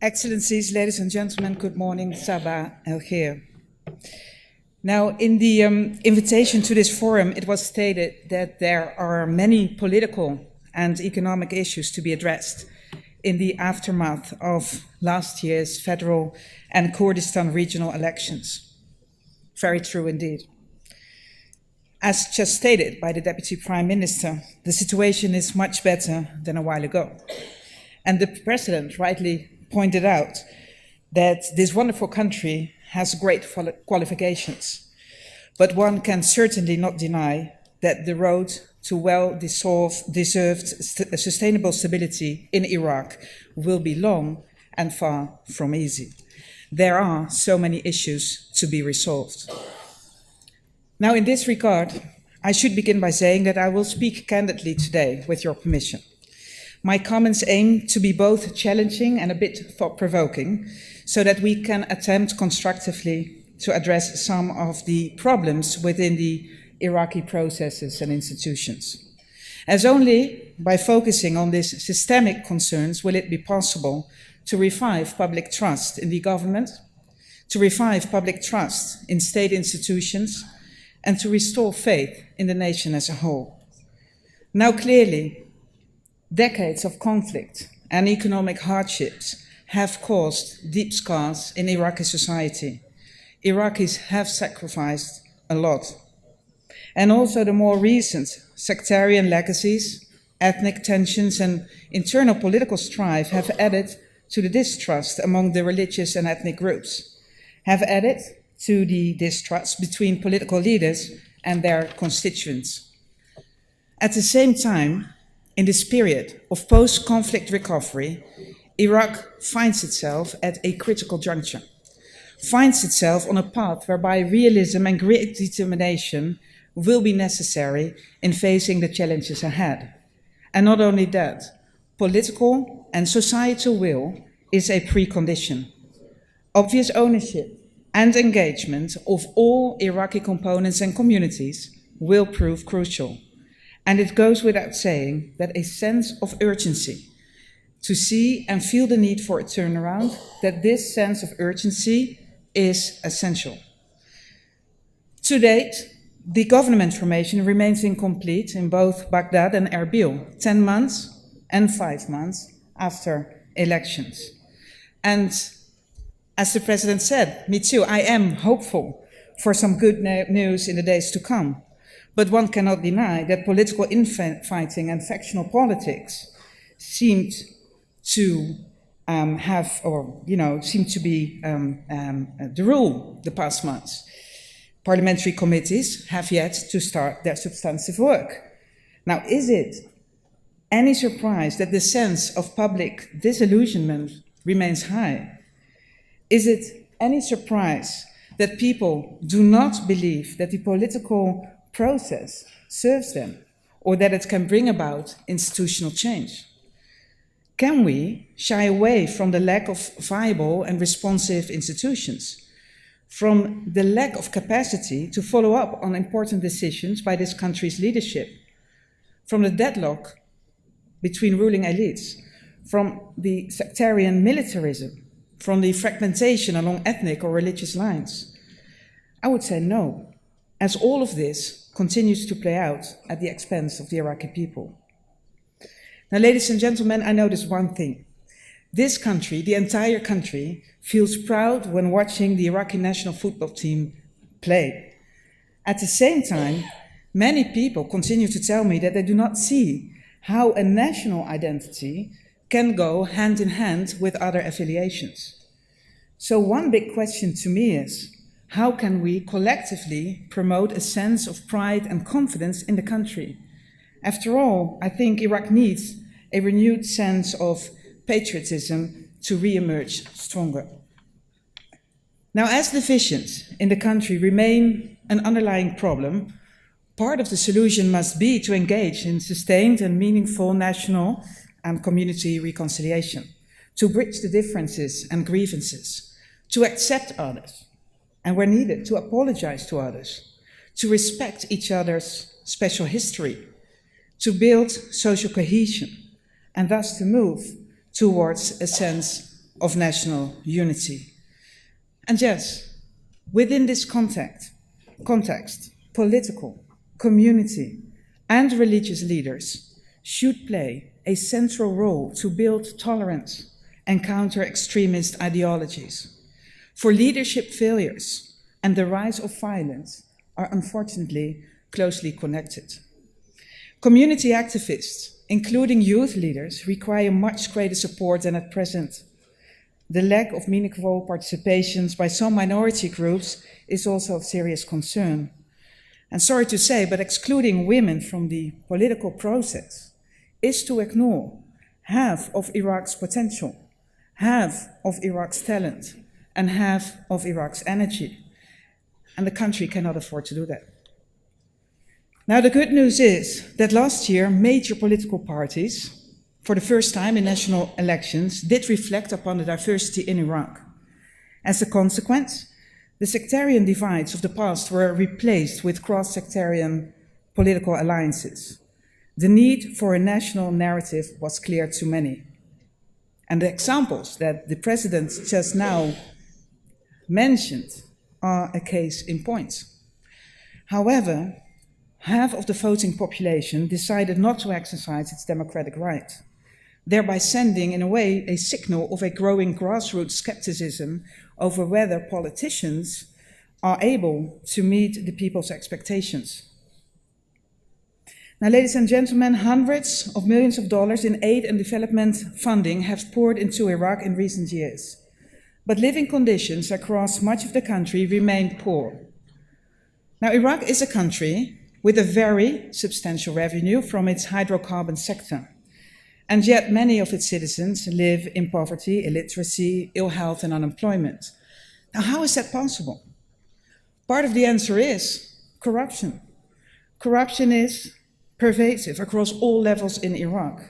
Excellencies, ladies and gentlemen, good morning, Sabah El-Khair. Now, in the invitation to this forum, it was stated that there are many political and economic issues to be addressed in the aftermath of last year's federal and Kurdistan regional elections. Very true indeed. As just stated by the Deputy Prime Minister, the situation is much better than a while ago. And the President rightly pointed out that this wonderful country has great qualifications, but one can certainly not deny that the road to well-deserved sustainable stability in Iraq will be long and far from easy. There are so many issues to be resolved. Now, in this regard, I should begin by saying that I will speak candidly today, with your permission. My comments aim to be both challenging and a bit thought-provoking, so that we can attempt constructively to address some of the problems within the Iraqi processes and institutions. As only by focusing on these systemic concerns will it be possible to revive public trust in the government, to revive public trust in state institutions, and to restore faith in the nation as a whole. Now, clearly, decades of conflict and economic hardships have caused deep scars in Iraqi society. Iraqis have sacrificed a lot. And also the more recent sectarian legacies, ethnic tensions, and internal political strife have added to the distrust among the religious and ethnic groups, have added to the distrust between political leaders and their constituents. At the same time, in this period of post-conflict recovery, Iraq finds itself at a critical juncture, finds itself on a path whereby realism and great determination will be necessary in facing the challenges ahead. And not only that, political and societal will is a precondition. Obvious ownership and engagement of all Iraqi components and communities will prove crucial. And it goes without saying that a sense of urgency to see and feel the need for a turnaround, that this sense of urgency is essential. To date, the government formation remains incomplete in both Baghdad and Erbil, 10 months and 5 months after elections. And as the President said, me too, I am hopeful for some good news in the days to come. But one cannot deny that political infighting and factional politics seemed to seem to be the rule the past months. Parliamentary committees have yet to start their substantive work. Now, is it any surprise that the sense of public disillusionment remains high? Is it any surprise that people do not believe that the political process serves them, or that it can bring about institutional change? Can we shy away from the lack of viable and responsive institutions, from the lack of capacity to follow up on important decisions by this country's leadership, from the deadlock between ruling elites, from the sectarian militarism, from the fragmentation along ethnic or religious lines? I would say no, as all of this continues to play out at the expense of the Iraqi people. Now, ladies and gentlemen, I notice one thing. This country, the entire country, feels proud when watching the Iraqi national football team play. At the same time, many people continue to tell me that they do not see how a national identity can go hand in hand with other affiliations. So one big question to me is, how can we collectively promote a sense of pride and confidence in the country? After all, I think Iraq needs a renewed sense of patriotism to re-emerge stronger. Now, as divisions in the country remain an underlying problem, part of the solution must be to engage in sustained and meaningful national and community reconciliation, to bridge the differences and grievances, to accept others, and where needed, to apologize to others, to respect each other's special history, to build social cohesion, and thus to move towards a sense of national unity. And yes, within this context, political, community, and religious leaders should play a central role to build tolerance and counter extremist ideologies. For leadership failures and the rise of violence are unfortunately closely connected. Community activists, including youth leaders, require much greater support than at present. The lack of meaningful participations by some minority groups is also of serious concern. And sorry to say, but excluding women from the political process is to ignore half of Iraq's potential, half of Iraq's talent, and half of Iraq's energy. And the country cannot afford to do that. Now, the good news is that last year, major political parties, for the first time in national elections, did reflect upon the diversity in Iraq. As a consequence, the sectarian divides of the past were replaced with cross-sectarian political alliances. The need for a national narrative was clear to many. And the examples that the President just now mentioned are a case in point. However, half of the voting population decided not to exercise its democratic right, thereby sending, in a way, a signal of a growing grassroots skepticism over whether politicians are able to meet the people's expectations. Now, ladies and gentlemen, hundreds of millions of dollars in aid and development funding have poured into Iraq in recent years, but living conditions across much of the country remain poor. Now, Iraq is a country with a very substantial revenue from its hydrocarbon sector, and yet many of its citizens live in poverty, illiteracy, ill health, and unemployment. Now, how is that possible? Part of the answer is corruption. Corruption is pervasive across all levels in Iraq.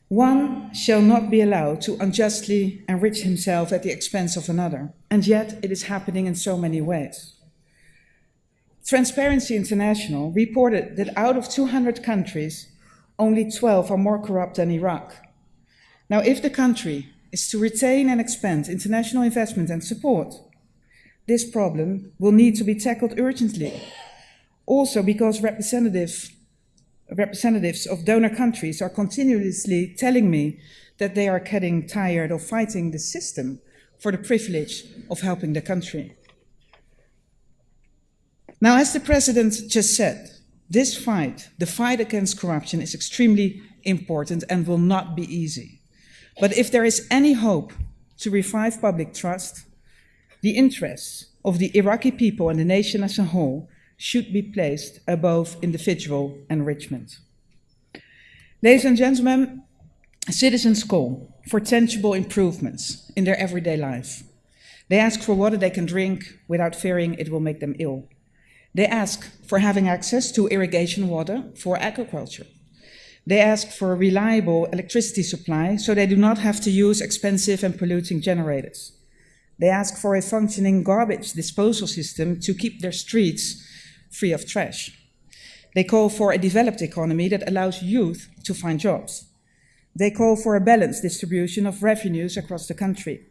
One shall not be allowed to unjustly enrich himself at the expense of another, and yet it is happening in so many ways. Transparency International reported that out of 200 countries, only 12 are more corrupt than Iraq. Now, if the country is to retain and expand international investment and support, this problem will need to be tackled urgently. Also because representatives of donor countries are continuously telling me that they are getting tired of fighting the system for the privilege of helping the country. Now, as the President just said, this fight, the fight against corruption, is extremely important and will not be easy. But if there is any hope to revive public trust, the interests of the Iraqi people and the nation as a whole should be placed above individual enrichment. Ladies and gentlemen, citizens call for tangible improvements in their everyday life. They ask for water they can drink without fearing it will make them ill. They ask for having access to irrigation water for agriculture. They ask for a reliable electricity supply so they do not have to use expensive and polluting generators. They ask for a functioning garbage disposal system to keep their streets free of trash. They call for a developed economy that allows youth to find jobs. They call for a balanced distribution of revenues across the country.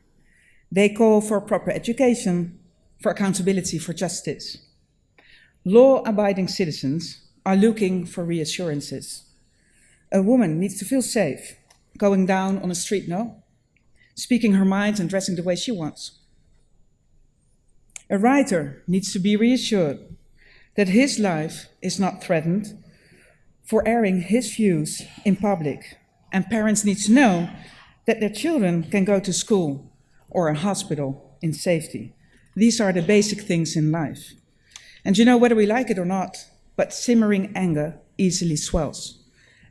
They call for proper education, for accountability, for justice. Law-abiding citizens are looking for reassurances. A woman needs to feel safe going down on a street, no? Speaking her mind and dressing the way she wants. A writer needs to be reassured that his life is not threatened for airing his views in public. And parents need to know that their children can go to school or a hospital in safety. These are the basic things in life. And you know, whether we like it or not, but simmering anger easily swells.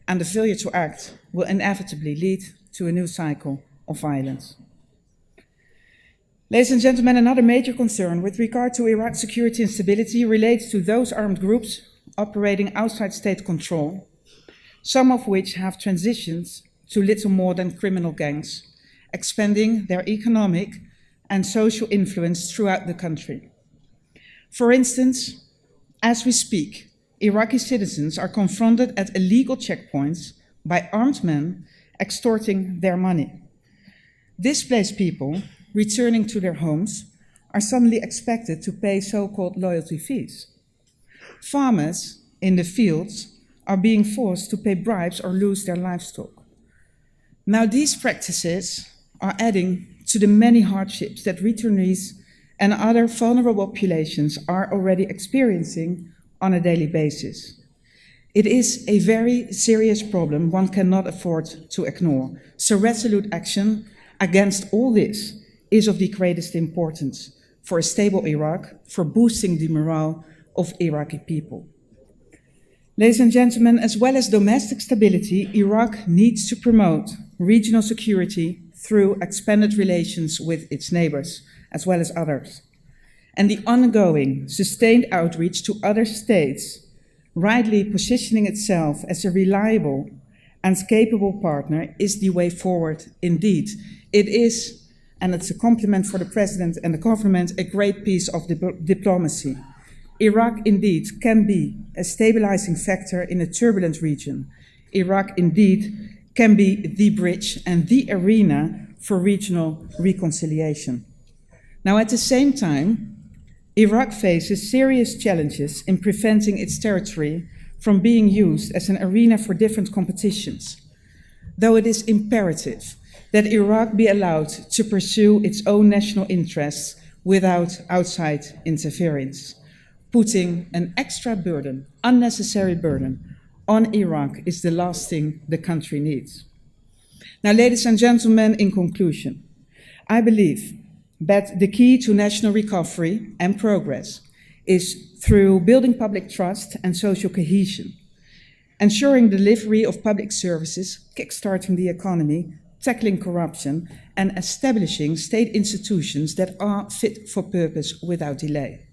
And the failure to act will inevitably lead to a new cycle of violence. Ladies and gentlemen, another major concern with regard to Iraq's security and stability relates to those armed groups operating outside state control, some of which have transitioned to little more than criminal gangs, expanding their economic and social influence throughout the country. For instance, as we speak, Iraqi citizens are confronted at illegal checkpoints by armed men extorting their money. Displaced people returning to their homes are suddenly expected to pay so-called loyalty fees. Farmers in the fields are being forced to pay bribes or lose their livestock. Now, these practices are adding to the many hardships that returnees and other vulnerable populations are already experiencing on a daily basis. It is a very serious problem one cannot afford to ignore. So resolute action against all this is of the greatest importance for a stable Iraq, for boosting the morale of Iraqi people. Ladies and gentlemen, as well as domestic stability, Iraq needs to promote regional security through expanded relations with its neighbors, as well as others. And the ongoing, sustained outreach to other states, rightly positioning itself as a reliable and capable partner, is the way forward indeed. It is, and it's a compliment for the President and the government, a great piece of diplomacy. Iraq indeed can be a stabilizing factor in a turbulent region. Iraq indeed can be the bridge and the arena for regional reconciliation. Now, at the same time, Iraq faces serious challenges in preventing its territory from being used as an arena for different competitions, though it is imperative that Iraq be allowed to pursue its own national interests without outside interference. Putting an extra burden, unnecessary burden, on Iraq is the last thing the country needs. Now, ladies and gentlemen, in conclusion, I believe that the key to national recovery and progress is through building public trust and social cohesion, ensuring delivery of public services, kickstarting the economy, tackling corruption, and establishing state institutions that are fit for purpose without delay.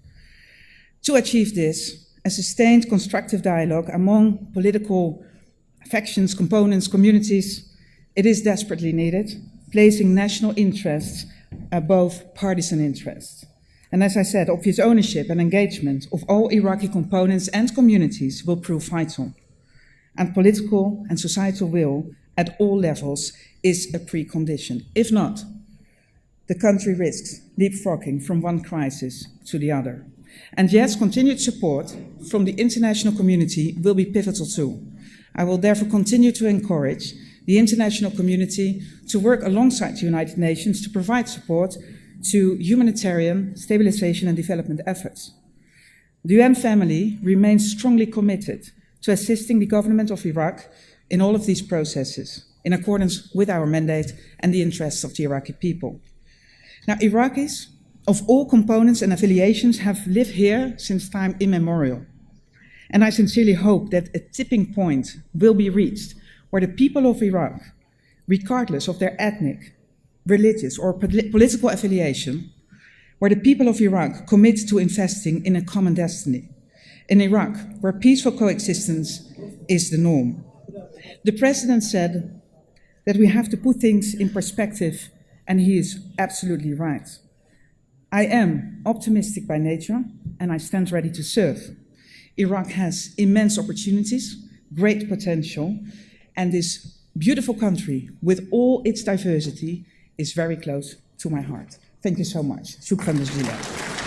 To achieve this, a sustained constructive dialogue among political factions, components, communities, it is desperately needed, placing national interests above partisan interests. And as I said, obvious ownership and engagement of all Iraqi components and communities will prove vital. And political and societal will at all levels is a precondition. If not, the country risks leapfrogging from one crisis to the other. And yes, continued support from the international community will be pivotal too. I will therefore continue to encourage the international community to work alongside the United Nations to provide support to humanitarian stabilization and development efforts. The UN family remains strongly committed to assisting the government of Iraq in all of these processes, in accordance with our mandate and the interests of the Iraqi people. Now, Iraqis of all components and affiliations have lived here since time immemorial. And I sincerely hope that a tipping point will be reached where the people of Iraq, regardless of their ethnic, religious, or political affiliation, where the people of Iraq commit to investing in a common destiny, in Iraq, where peaceful coexistence is the norm. The President said that we have to put things in perspective, and he is absolutely right. I am optimistic by nature, and I stand ready to serve. Iraq has immense opportunities, great potential, and this beautiful country, with all its diversity, is very close to my heart. Thank you so much. Shukran jazilan.